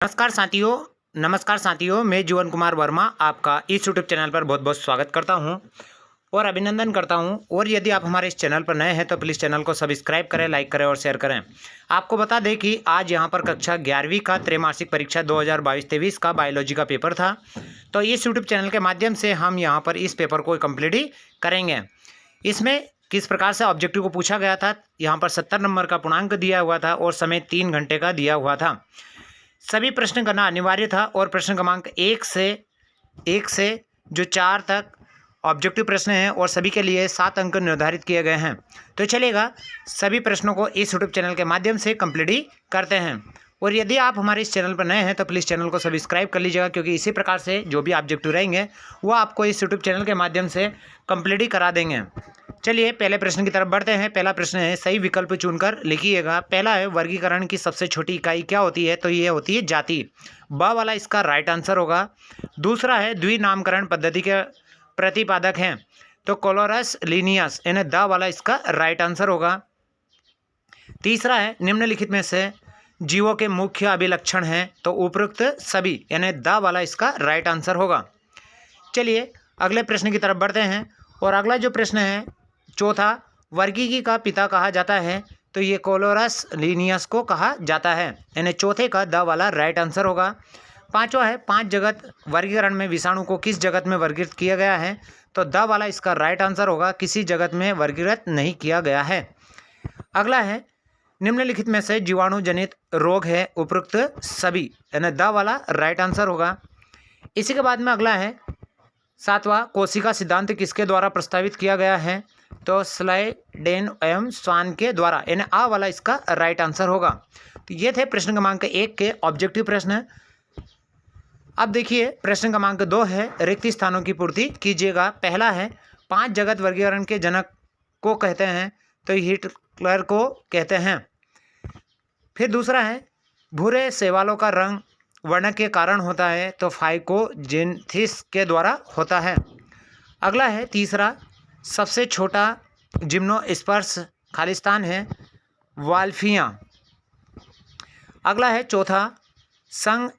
नमस्कार साथियों, मैं जीवन कुमार वर्मा आपका इस यूट्यूब चैनल पर बहुत बहुत स्वागत करता हूं और अभिनंदन करता हूं। और यदि आप हमारे इस चैनल पर नए हैं तो प्लीज़ चैनल को सब्सक्राइब करें, लाइक करें और शेयर करें। आपको बता दें कि आज यहां पर कक्षा 11वीं का त्रैमासिक परीक्षा 2022-23 का बायोलॉजी का पेपर था। तो इस यूट्यूब चैनल के माध्यम से हम यहाँ पर इस पेपर को कंप्लीट ही करेंगे। इसमें किस प्रकार से ऑब्जेक्टिव को पूछा गया था, यहाँ पर 70 नंबर का पूर्णांक दिया हुआ था और समय 3 घंटे का दिया हुआ था। सभी प्रश्न करना अनिवार्य था और प्रश्न क्रमांक 1 से जो 4 तक ऑब्जेक्टिव प्रश्न हैं और सभी के लिए 7 अंक निर्धारित किए गए हैं। तो चलेगा, सभी प्रश्नों को इस यूट्यूब चैनल के माध्यम से कंप्लीट ही करते हैं। और यदि आप हमारे इस चैनल पर नए हैं तो प्लीज़ चैनल को सब्सक्राइब कर लीजिएगा, क्योंकि इसी प्रकार से जो भी ऑब्जेक्टिव रहेंगे वो आपको इस यूट्यूब चैनल के माध्यम से कंप्लीट ही करा देंगे। चलिए पहले प्रश्न की तरफ बढ़ते हैं। पहला प्रश्न है, सही विकल्प चुनकर लिखिएगा। पहला है, वर्गीकरण की सबसे छोटी इकाई क्या होती है? तो ये होती है जाति। ब वाला इसका राइट आंसर होगा। दूसरा है, द्विनामकरण पद्धति के प्रतिपादक हैं तो कोलोरस लिनियस, यानी द वाला इसका राइट आंसर होगा। तीसरा है, निम्नलिखित में से जीवों के मुख्य अभिलक्षण हैं तो उपरोक्त सभी, यानी द वाला इसका राइट आंसर होगा। चलिए अगले प्रश्न की तरफ बढ़ते हैं। और अगला जो प्रश्न है चौथा, वर्गीकी का पिता कहा जाता है तो ये कोलोरस लिनियस को कहा जाता है, यानी चौथे का द वाला राइट आंसर होगा। पांचवा है, 5 जगत वर्गीकरण में विषाणु को किस जगत में वर्गीकृत किया गया है? तो द वाला इसका राइट आंसर होगा, किसी जगत में वर्गीकृत नहीं किया गया है। अगला है, निम्नलिखित में से जीवाणु जनित रोग है उपरोक्त सभी, यानी द वाला राइट आंसर होगा। इसी के बाद में अगला है 7वां, कोशिका सिद्धांत किसके द्वारा प्रस्तावित किया गया है? तो स्लाइडेन एवं स्वान के द्वारा, यानी आ वाला इसका राइट आंसर होगा। तो ये थे प्रश्न क्रमांक 1 के ऑब्जेक्टिव प्रश्न। अब देखिए प्रश्न क्रमांक 2 है, रिक्त स्थानों की पूर्ति कीजिएगा। पहला है, 5 जगत वर्गीकरण के जनक को कहते हैं तो हिटलर को कहते हैं। फिर दूसरा है, भूरे शैवालों का रंग वर्णक के कारण होता है तो फाइकोजेनेसिस के द्वारा होता है। अगला है तीसरा, सबसे छोटा जिम्नोस्पर्श खालिस्तान है वाल्फिया। अगला है चौथा, संग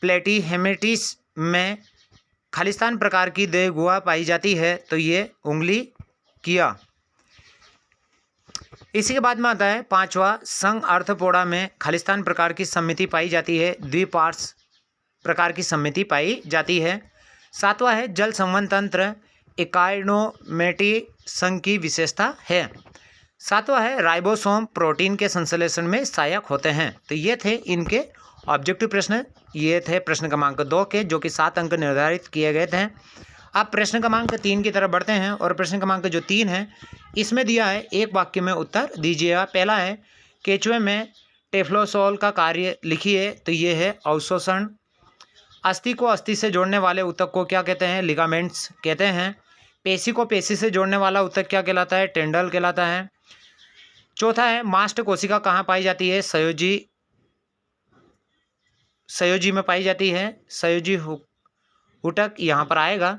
प्लेटी हेमेटिस में खालिस्तान प्रकार की देह गुहा पाई जाती है तो ये उंगली किया। इसी के बाद में आता है 5वां, संघ अर्थपोड़ा में खालिस्तान प्रकार की समिति पाई जाती है, द्विपार्श्व प्रकार की समिति पाई जाती है। 7वां है, जल संवहन तंत्र इकाइनोमेटी संघ की विशेषता है। 7वां है, राइबोसोम प्रोटीन के संश्लेषण में सहायक होते हैं। तो ये थे इनके ऑब्जेक्टिव प्रश्न। ये थे प्रश्न क्रमांक 2 के, जो कि 7 अंक निर्धारित किए गए थे। अब प्रश्न क्रमांक 3 की तरफ बढ़ते हैं। और प्रश्न क्रमांक जो 3 है इसमें दिया है, एक वाक्य में उत्तर दीजिएगा। पहला है, केचुए में टेफ्लोसोल का कार्य लिखिए तो ये है अवशोषण। अस्थि को अस्थि से जोड़ने वाले ऊतक को क्या कहते हैं? लिगामेंट्स कहते हैं। पेशी को पेशी से जोड़ने वाला ऊतक क्या कहलाता है? टेंडल कहलाता है। चौथा है, मास्ट कोशिका कहाँ पाई जाती है? संयोजी में पाई जाती है। संयोजी ऊतक यहाँ पर आएगा।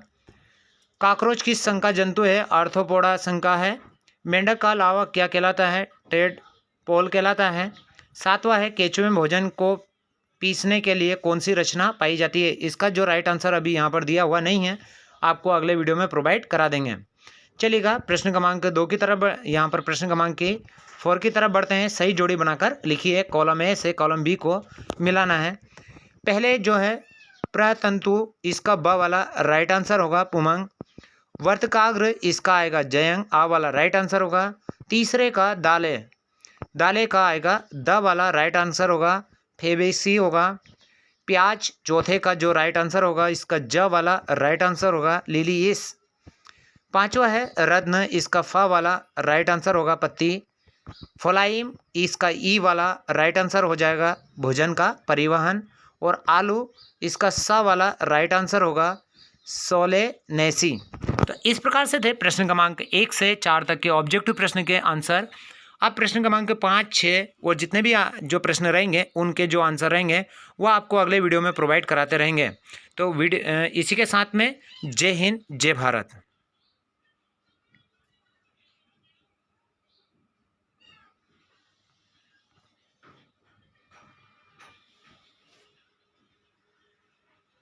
कॉकरोच किस संघ का जंतु है? आर्थ्रोपोडा संघ का है। मेंढक का लावा क्या कहलाता है? टेडपोल कहलाता है। 7वां है, केचुए में भोजन को पीसने के लिए कौन सी रचना पाई जाती है? इसका जो राइट आंसर अभी यहाँ पर दिया हुआ नहीं है, आपको अगले वीडियो में प्रोवाइड करा देंगे। चलिएगा प्रश्न क्रमांक 2 की तरफ, यहाँ पर प्रश्न क्रमांक 4 की तरफ बढ़ते हैं। सही जोड़ी बनाकर लिखिए। कॉलम ए से कॉलम बी को मिलाना है। पहले जो है प्रतंतु, इसका ब वाला राइट आंसर होगा पुमंग। वर्तकाग्र इसका आएगा जयंग, आ वाला राइट आंसर होगा। तीसरे का दाले का आएगा द वाला राइट आंसर होगा, फेबेसी होगा। प्याज चौथे का जो राइट आंसर होगा इसका ज वाला राइट आंसर होगा, लिलीइस। 5वां है रत्न, इसका फ वाला राइट आंसर होगा, पत्ती। फोलाइम इसका ई वाला राइट आंसर हो जाएगा, भोजन का परिवहन। और आलू इसका स वाला राइट आंसर होगा, सोलेनेसी। तो इस प्रकार से थे प्रश्न क्रमांक 1 से 4 तक के ऑब्जेक्टिव प्रश्न के आंसर। अब प्रश्न क्रमांक 5, 6 और जितने भी जो प्रश्न रहेंगे उनके जो आंसर रहेंगे वो आपको अगले वीडियो में प्रोवाइड कराते रहेंगे। तो इसी के साथ में जय हिंद, जय भारत।